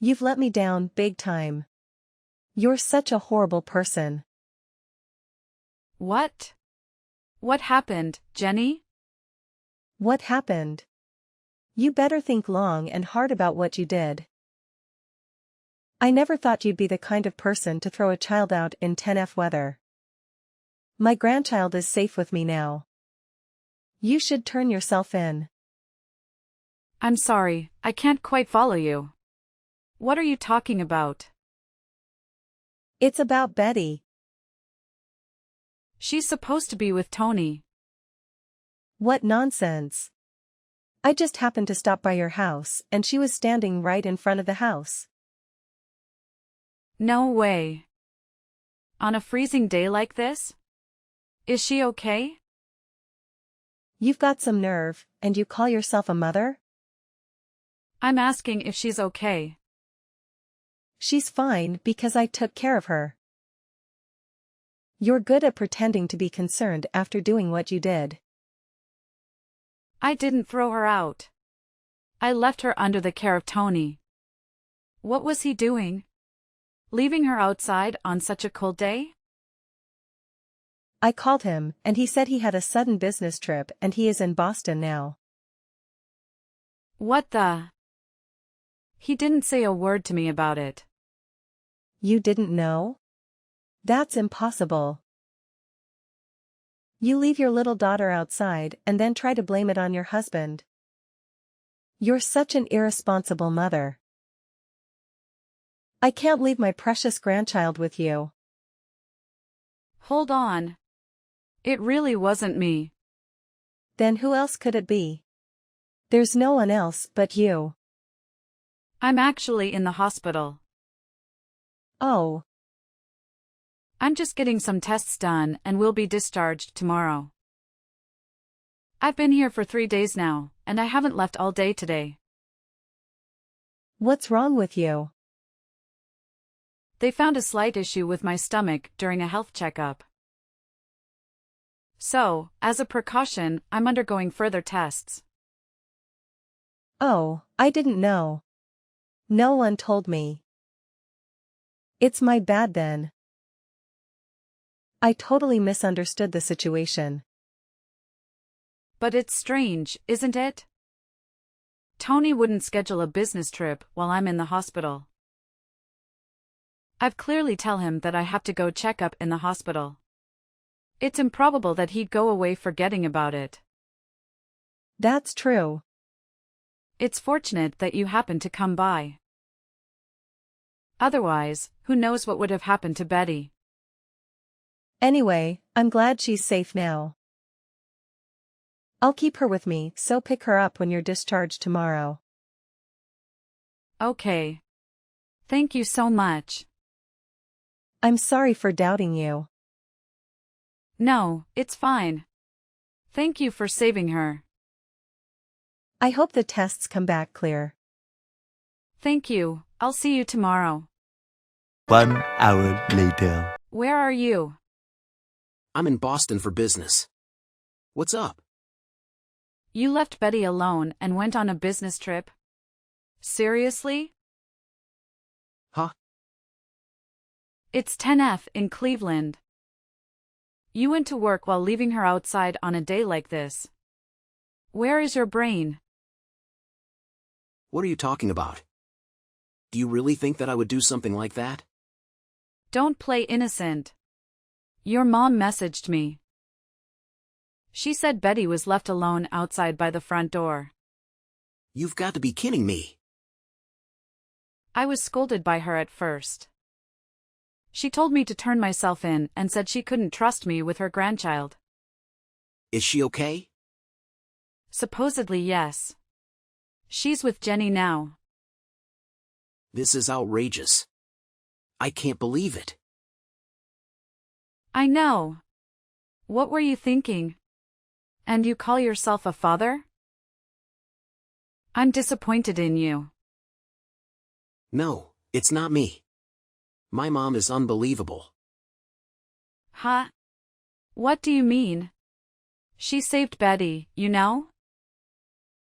You've let me down big time. You're such a horrible person. What? What happened, Jenny? What happened? You better think long and hard about what you did. I never thought you'd be the kind of person to throw a child out in 10F weather. My grandchild is safe with me now. You should turn yourself in. I'm sorry, I can't quite follow you. What are you talking about? It's about Betty. She's supposed to be with Tony. What nonsense. I just happened to stop by your house and she was standing right in front of the house. No way. On a freezing day like this? Is she okay? You've got some nerve, and you call yourself a mother? I'm asking if she's okay. She's fine because I took care of her. You're good at pretending to be concerned after doing what you did. I didn't throw her out. I left her under the care of Tony. What was he doing? Leaving her outside on such a cold day? I called him, and he said he had a sudden business trip and he is in Boston now. What the? He didn't say a word to me about it. You didn't know? That's impossible. You leave your little daughter outside and then try to blame it on your husband. You're such an irresponsible mother. I can't leave my precious grandchild with you. Hold on. It really wasn't me. Then who else could it be? There's no one else but you. I'm actually in the hospital. Oh. I'm just getting some tests done and will be discharged tomorrow. I've been here for 3 days now, and I haven't left all day today. What's wrong with you? They found a slight issue with my stomach during a health checkup. So, as a precaution, I'm undergoing further tests. Oh, I didn't know. No one told me. It's my bad then. I totally misunderstood the situation. But it's strange, isn't it? Tony wouldn't schedule a business trip while I'm in the hospital. I've clearly tell him that I have to go check up in the hospital. It's improbable that he'd go away forgetting about it. That's true. It's fortunate that you happened to come by. Otherwise, who knows what would have happened to Betty. Anyway, I'm glad she's safe now. I'll keep her with me, so pick her up when you're discharged tomorrow. Okay. Thank you so much. I'm sorry for doubting you. No, it's fine. Thank you for saving her. I hope the tests come back clear. Thank you, I'll see you tomorrow. 1 hour later. Where are you? I'm in Boston for business. What's up? You left Betty alone and went on a business trip? Seriously? Huh? It's 10F in Cleveland. You went to work while leaving her outside on a day like this. Where is your brain? What are you talking about? Do you really think that I would do something like that? Don't play innocent. Your mom messaged me. She said Betty was left alone outside by the front door. You've got to be kidding me. I was scolded by her at first. She told me to turn myself in and said she couldn't trust me with her grandchild. Is she okay? Supposedly yes. She's with Jenny now. This is outrageous. I can't believe it. I know. What were you thinking? And you call yourself a father? I'm disappointed in you. No, it's not me. My mom is unbelievable. Huh? What do you mean? She saved Betty, you know?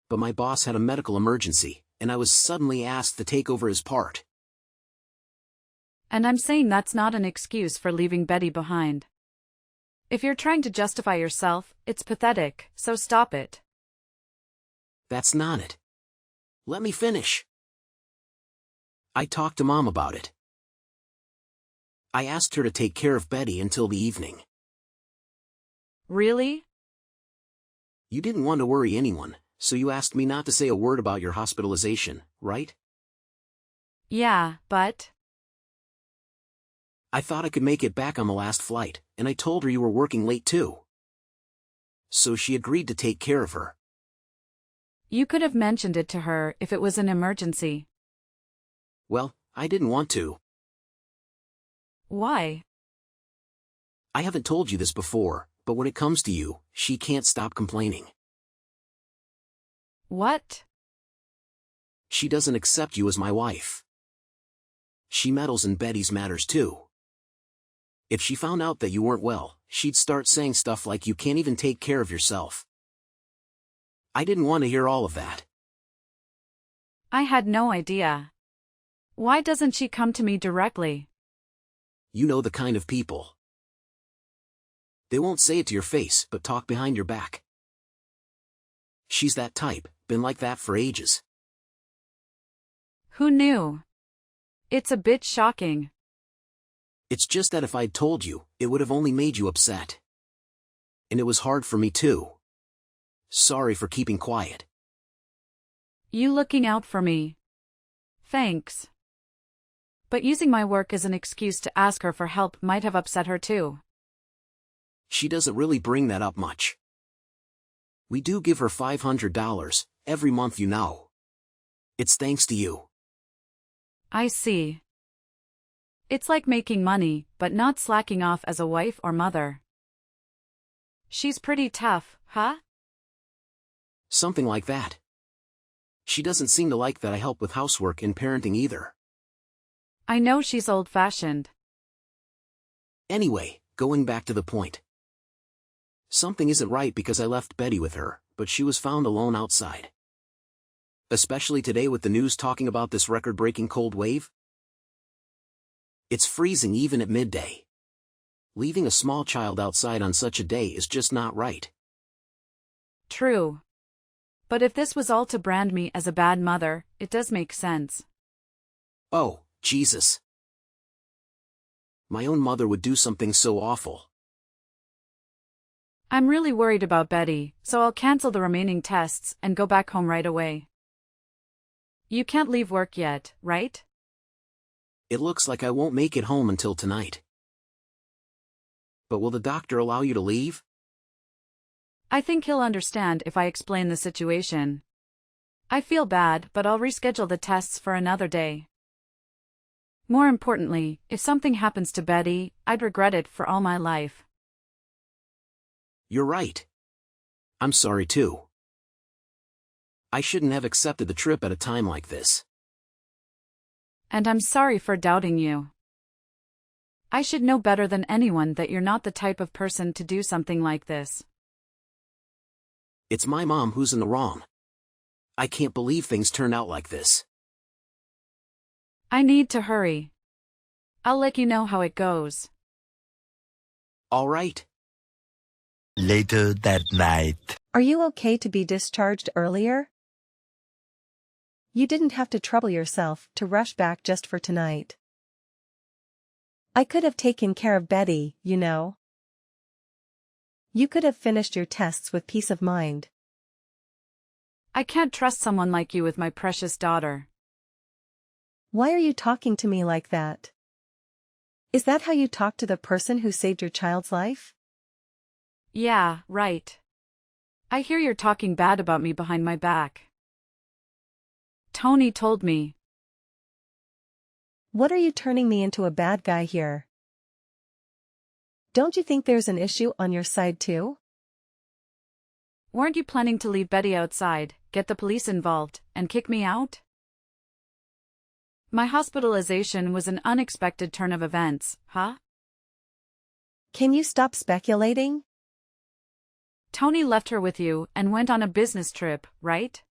But my boss had a medical emergency, and I was suddenly asked to take over his part. And I'm saying that's not an excuse for leaving Betty behind. If you're trying to justify yourself, it's pathetic, so stop it. That's not it. Let me finish. I talked to Mom about it. I asked her to take care of Betty until the evening. Really? You didn't want to worry anyone, so you asked me not to say a word about your hospitalization, right? Yeah, but... I thought I could make it back on the last flight, and I told her you were working late too. So she agreed to take care of her. You could have mentioned it to her if it was an emergency. Well, I didn't want to. Why? I haven't told you this before, but when it comes to you, she can't stop complaining. What? She doesn't accept you as my wife. She meddles in Betty's matters too. If she found out that you weren't well, she'd start saying stuff like you can't even take care of yourself. I didn't want to hear all of that. I had no idea. Why doesn't she come to me directly? You know the kind of people. They won't say it to your face, but talk behind your back. She's that type, been like that for ages. Who knew? It's a bit shocking. It's just that if I'd told you, it would have only made you upset. And it was hard for me too. Sorry for keeping quiet. You looking out for me. Thanks. But using my work as an excuse to ask her for help might have upset her too. She doesn't really bring that up much. We do give her $500 every month, you know. It's thanks to you. I see. It's like making money, but not slacking off as a wife or mother. She's pretty tough, huh? Something like that. She doesn't seem to like that I help with housework and parenting either. I know she's old-fashioned. Anyway, going back to the point. Something isn't right because I left Betty with her, but she was found alone outside. Especially today with the news talking about this record-breaking cold wave. It's freezing even at midday. Leaving a small child outside on such a day is just not right. True. But if this was all to brand me as a bad mother, it does make sense. Oh, Jesus. My own mother would do something so awful. I'm really worried about Betty, so I'll cancel the remaining tests and go back home right away. You can't leave work yet, right? It looks like I won't make it home until tonight. But will the doctor allow you to leave? I think he'll understand if I explain the situation. I feel bad, but I'll reschedule the tests for another day. More importantly, if something happens to Betty, I'd regret it for all my life. You're right. I'm sorry too. I shouldn't have accepted the trip at a time like this. And I'm sorry for doubting you. I should know better than anyone that you're not the type of person to do something like this. It's my mom who's in the wrong. I can't believe things turned out like this. I need to hurry. I'll let you know how it goes. All right. Later that night. Are you okay to be discharged earlier? You didn't have to trouble yourself to rush back just for tonight. I could have taken care of Betty, you know. You could have finished your tests with peace of mind. I can't trust someone like you with my precious daughter. Why are you talking to me like that? Is that how you talk to the person who saved your child's life? Yeah, right. I hear you're talking bad about me behind my back. Tony told me. What are you turning me into a bad guy here? Don't you think there's an issue on your side too? Weren't you planning to leave Betty outside, get the police involved, and kick me out? My hospitalization was an unexpected turn of events, huh? Can you stop speculating? Tony left her with you and went on a business trip, right?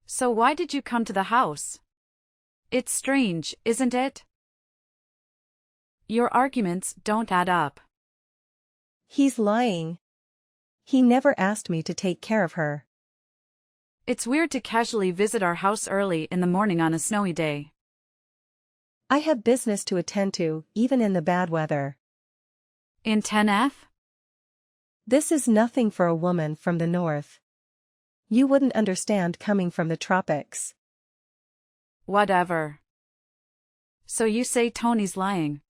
So why did you come to the house? It's strange, isn't it? Your arguments don't add up. He's lying. He never asked me to take care of her. It's weird to casually visit our house early in the morning on a snowy day. I have business to attend to, even in the bad weather. In 10F? This is nothing for a woman from the north. You wouldn't understand coming from the tropics. Whatever. So you say Tony's lying.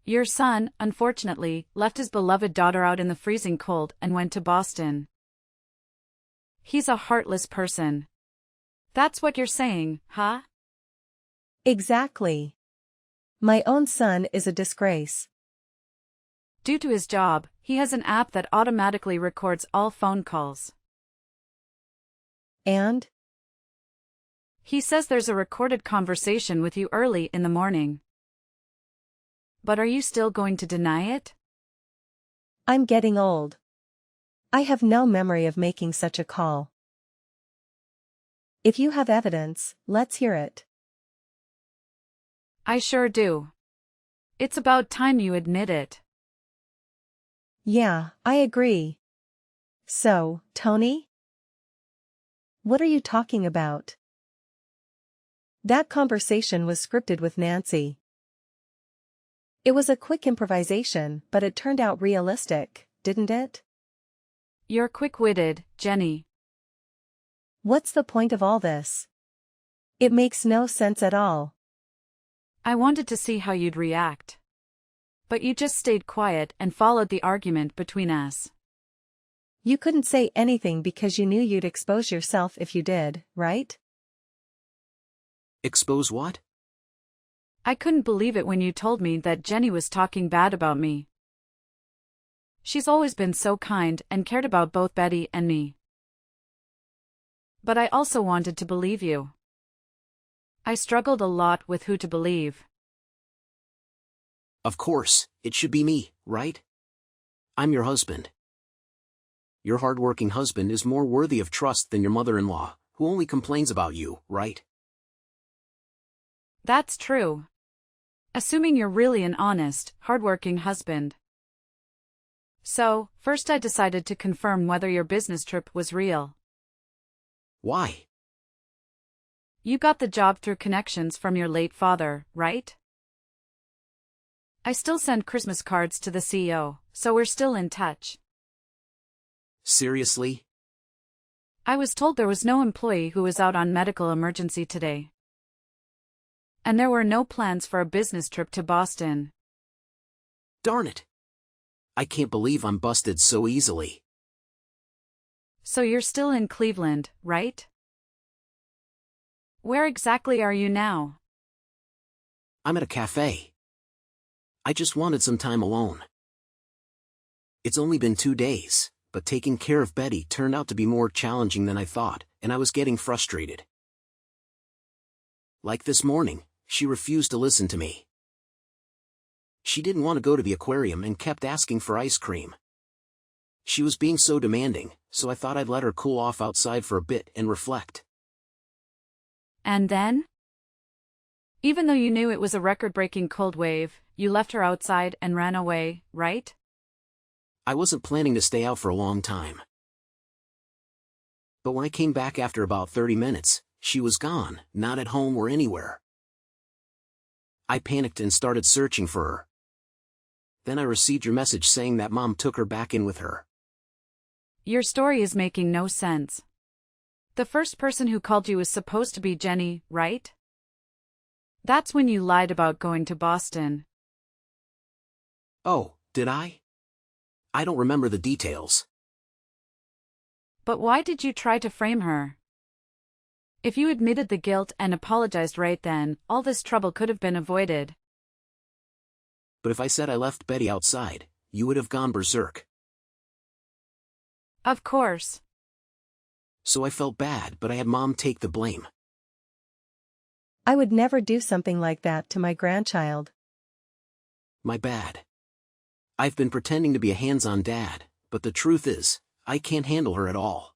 Your son, unfortunately, left his beloved daughter out in the freezing cold and went to Boston. He's a heartless person. That's what you're saying, huh? Exactly. My own son is a disgrace. Due to his job, he has an app that automatically records all phone calls. And? He says there's a recorded conversation with you early in the morning. But are you still going to deny it? I'm getting old. I have no memory of making such a call. If you have evidence, let's hear it. I sure do. It's about time you admit it. Yeah, I agree. So, Tony? What are you talking about? That conversation was scripted with Nancy. It was a quick improvisation, but it turned out realistic, didn't it? You're quick-witted, Jenny. What's the point of all this? It makes no sense at all. I wanted to see how you'd react. But you just stayed quiet and followed the argument between us. You couldn't say anything because you knew you'd expose yourself if you did, right? Expose what? I couldn't believe it when you told me that Jenny was talking bad about me. She's always been so kind and cared about both Betty and me. But I also wanted to believe you. I struggled a lot with who to believe. Of course, it should be me, right? I'm your husband. Your hardworking husband is more worthy of trust than your mother-in-law, who only complains about you, right? That's true. Assuming you're really an honest, hardworking husband. So, first I decided to confirm whether your business trip was real. Why? You got the job through connections from your late father, right? I still send Christmas cards to the CEO, so we're still in touch. Seriously? I was told there was no employee who was out on medical emergency today. And there were no plans for a business trip to Boston. Darn it. I can't believe I'm busted so easily. So you're still in Cleveland, right? Where exactly are you now? I'm at a cafe. I just wanted some time alone. It's only been 2 days, but taking care of Betty turned out to be more challenging than I thought, and I was getting frustrated. Like this morning, she refused to listen to me. She didn't want to go to the aquarium and kept asking for ice cream. She was being so demanding, so I thought I'd let her cool off outside for a bit and reflect. And then? Even though you knew it was a record-breaking cold wave, you left her outside and ran away, right? I wasn't planning to stay out for a long time. But when I came back after about 30 minutes, she was gone, not at home or anywhere. I panicked and started searching for her. Then I received your message saying that Mom took her back in with her. Your story is making no sense. The first person who called you was supposed to be Jenny, right? That's when you lied about going to Boston. Oh, did I? I don't remember the details. But why did you try to frame her? If you admitted the guilt and apologized right then, all this trouble could have been avoided. But if I said I left Betty outside, you would have gone berserk. Of course. So I felt bad, but I had Mom take the blame. I would never do something like that to my grandchild. My bad. I've been pretending to be a hands-on dad, but the truth is, I can't handle her at all.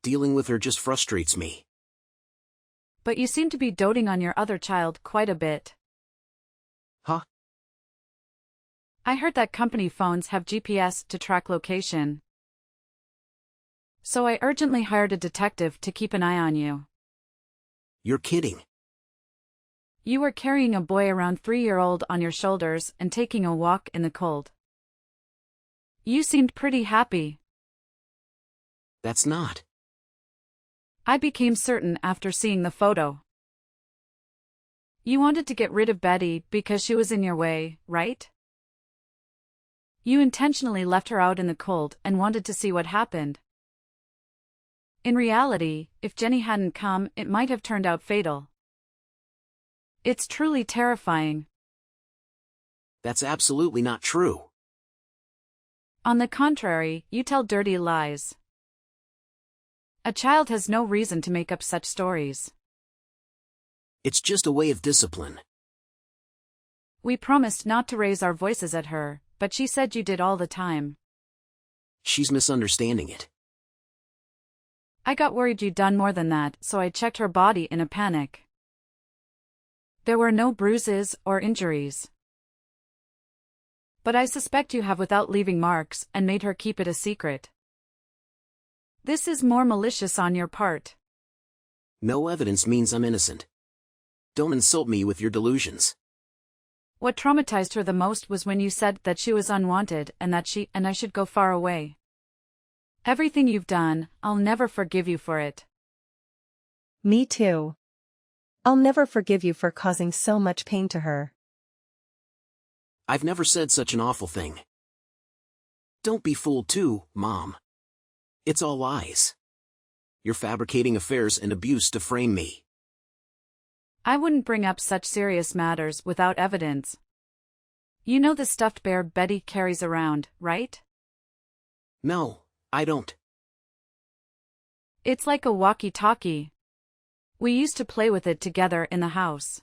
Dealing with her just frustrates me. But you seem to be doting on your other child quite a bit. I heard that company phones have GPS to track location. So I urgently hired a detective to keep an eye on you. You're kidding. You were carrying a boy around 3-year-old on your shoulders and taking a walk in the cold. You seemed pretty happy. That's not. I became certain after seeing the photo. You wanted to get rid of Betty because she was in your way, right? You intentionally left her out in the cold and wanted to see what happened. In reality, if Jenny hadn't come, it might have turned out fatal. It's truly terrifying. That's absolutely not true. On the contrary, you tell dirty lies. A child has no reason to make up such stories. It's just a way of discipline. We promised not to raise our voices at her, but she said you did all the time. She's misunderstanding it. I got worried you'd done more than that, so I checked her body in a panic. There were no bruises or injuries. But I suspect you have without leaving marks and made her keep it a secret. This is more malicious on your part. No evidence means I'm innocent. Don't insult me with your delusions. What traumatized her the most was when you said that she was unwanted and that she and I should go far away. Everything you've done, I'll never forgive you for it. Me too. I'll never forgive you for causing so much pain to her. I've never said such an awful thing. Don't be fooled too, Mom. It's all lies. You're fabricating affairs and abuse to frame me. I wouldn't bring up such serious matters without evidence. You know the stuffed bear Betty carries around, right? No, I don't. It's like a walkie-talkie. We used to play with it together in the house.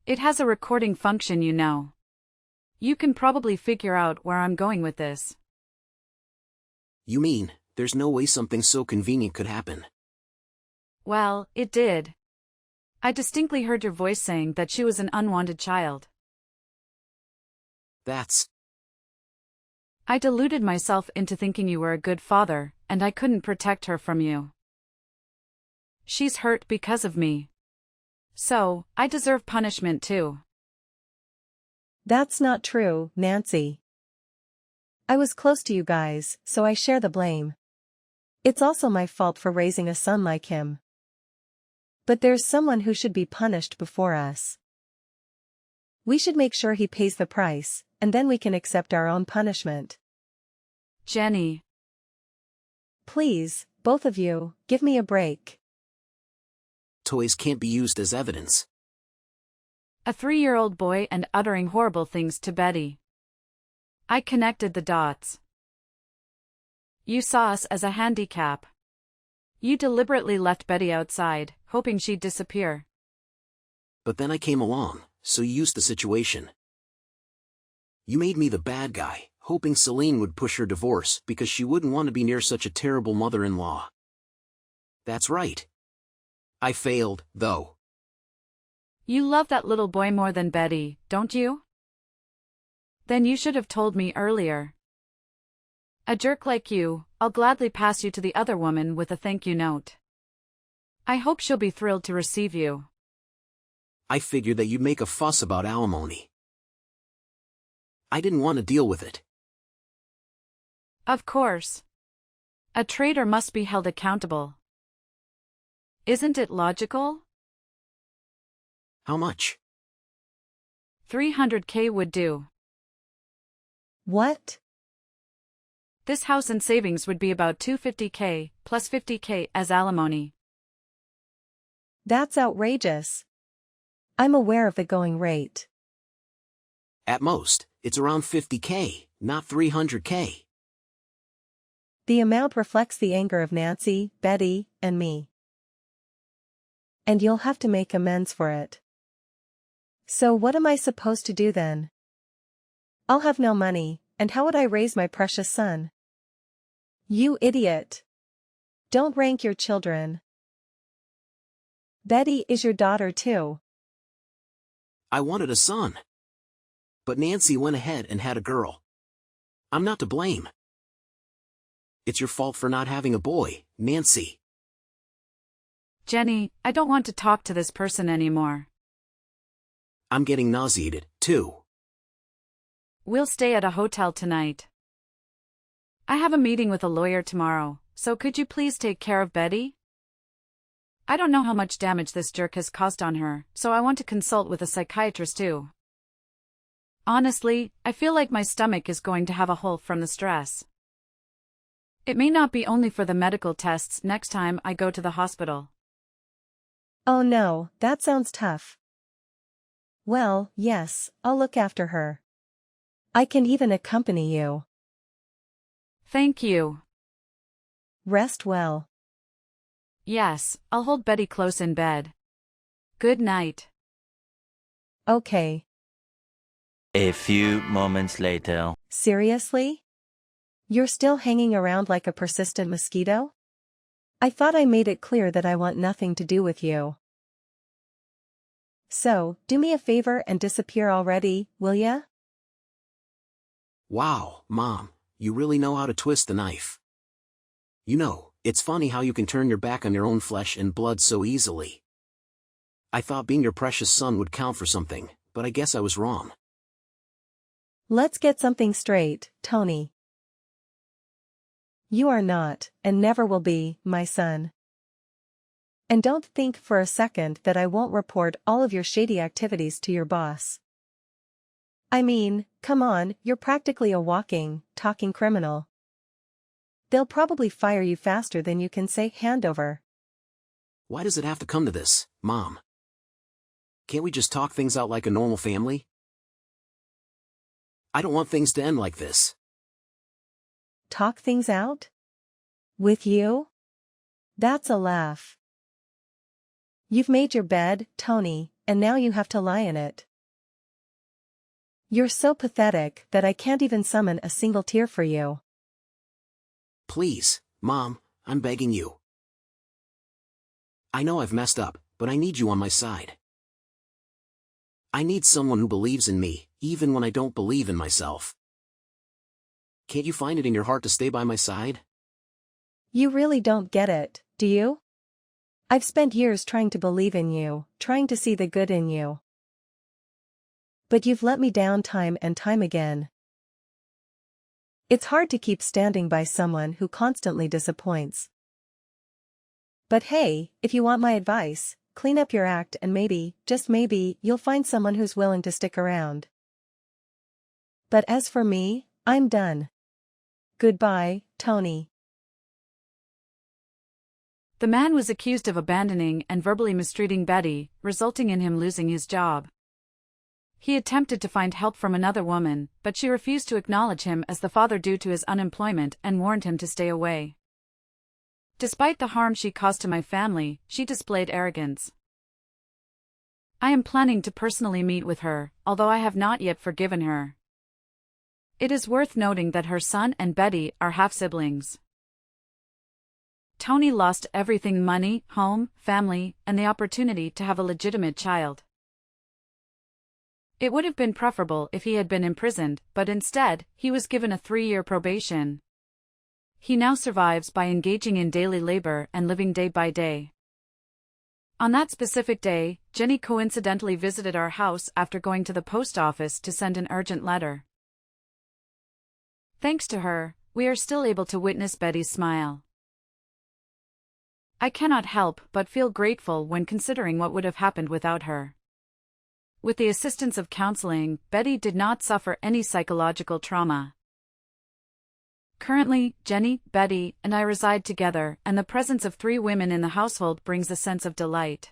It has a recording function, you know. You can probably figure out where I'm going with this. You mean, there's no way something so convenient could happen? Well, it did. I distinctly heard your voice saying that she was an unwanted child. That's... I deluded myself into thinking you were a good father, and I couldn't protect her from you. She's hurt because of me. So, I deserve punishment too. That's not true, Nancy. I was close to you guys, so I share the blame. It's also my fault for raising a son like him. But there's someone who should be punished before us. We should make sure he pays the price, and then we can accept our own punishment. Jenny. Please, both of you, give me a break. Toys can't be used as evidence. A 3-year-old boy and uttering horrible things to Betty. I connected the dots. You saw us as a handicap. You deliberately left Betty outside, hoping she'd disappear. But then I came along, so you used the situation. You made me the bad guy, hoping Celine would push her divorce because she wouldn't want to be near such a terrible mother-in-law. That's right. I failed, though. You love that little boy more than Betty, don't you? Then you should have told me earlier. A jerk like you, I'll gladly pass you to the other woman with a thank you note. I hope she'll be thrilled to receive you. I figured that you'd make a fuss about alimony. I didn't want to deal with it. Of course. A traitor must be held accountable. Isn't it logical? How much? 300K would do. What? This house and savings would be about 250K, plus 50K as alimony. That's outrageous. I'm aware of the going rate. At most, it's around 50K, not 300K. The amount reflects the anger of Nancy, Betty, and me. And you'll have to make amends for it. So what am I supposed to do then? I'll have no money, and how would I raise my precious son? You idiot. Don't rank your children. Betty is your daughter too. I wanted a son. But Nancy went ahead and had a girl. I'm not to blame. It's your fault for not having a boy, Nancy. Jenny, I don't want to talk to this person anymore. I'm getting nauseated, too. We'll stay at a hotel tonight. I have a meeting with a lawyer tomorrow, so could you please take care of Betty? I don't know how much damage this jerk has caused on her, so I want to consult with a psychiatrist too. Honestly, I feel like my stomach is going to have a hole from the stress. It may not be only for the medical tests next time I go to the hospital. Oh no, that sounds tough. Well, yes, I'll look after her. I can even accompany you. Thank you. Rest well. Yes, I'll hold Betty close in bed. Good night. Okay. A few moments later. Seriously? You're still hanging around like a persistent mosquito? I thought I made it clear that I want nothing to do with you. So, do me a favor and disappear already, will ya? Wow, Mom, you really know how to twist the knife. You know, it's funny how you can turn your back on your own flesh and blood so easily. I thought being your precious son would count for something, but I guess I was wrong. Let's get something straight, Tony. You are not, and never will be, my son. And don't think for a second that I won't report all of your shady activities to your boss. I mean, come on, you're practically a walking, talking criminal. They'll probably fire you faster than you can say handover. Why does it have to come to this, Mom? Can't we just talk things out like a normal family? I don't want things to end like this. Talk things out? With you? That's a laugh. You've made your bed, Tony, and now you have to lie in it. You're so pathetic that I can't even summon a single tear for you. Please, Mom, I'm begging you. I know I've messed up, but I need you on my side. I need someone who believes in me, even when I don't believe in myself. Can't you find it in your heart to stay by my side? You really don't get it, do you? I've spent years trying to believe in you, trying to see the good in you. But you've let me down time and time again. It's hard to keep standing by someone who constantly disappoints. But hey, if you want my advice, clean up your act and maybe, just maybe, you'll find someone who's willing to stick around. But as for me, I'm done. Goodbye, Tony. The man was accused of abandoning and verbally mistreating Betty, resulting in him losing his job. He attempted to find help from another woman, but she refused to acknowledge him as the father due to his unemployment and warned him to stay away. Despite the harm she caused to my family, she displayed arrogance. I am planning to personally meet with her, although I have not yet forgiven her. It is worth noting that her son and Betty are half-siblings. Tony lost everything: money, home, family, and the opportunity to have a legitimate child. It would have been preferable if he had been imprisoned, but instead, he was given a 3-year probation. He now survives by engaging in daily labor and living day by day. On that specific day, Jenny coincidentally visited our house after going to the post office to send an urgent letter. Thanks to her, we are still able to witness Betty's smile. I cannot help but feel grateful when considering what would have happened without her. With the assistance of counseling, Betty did not suffer any psychological trauma. Currently, Jenny, Betty, and I reside together, and the presence of 3 women in the household brings a sense of delight.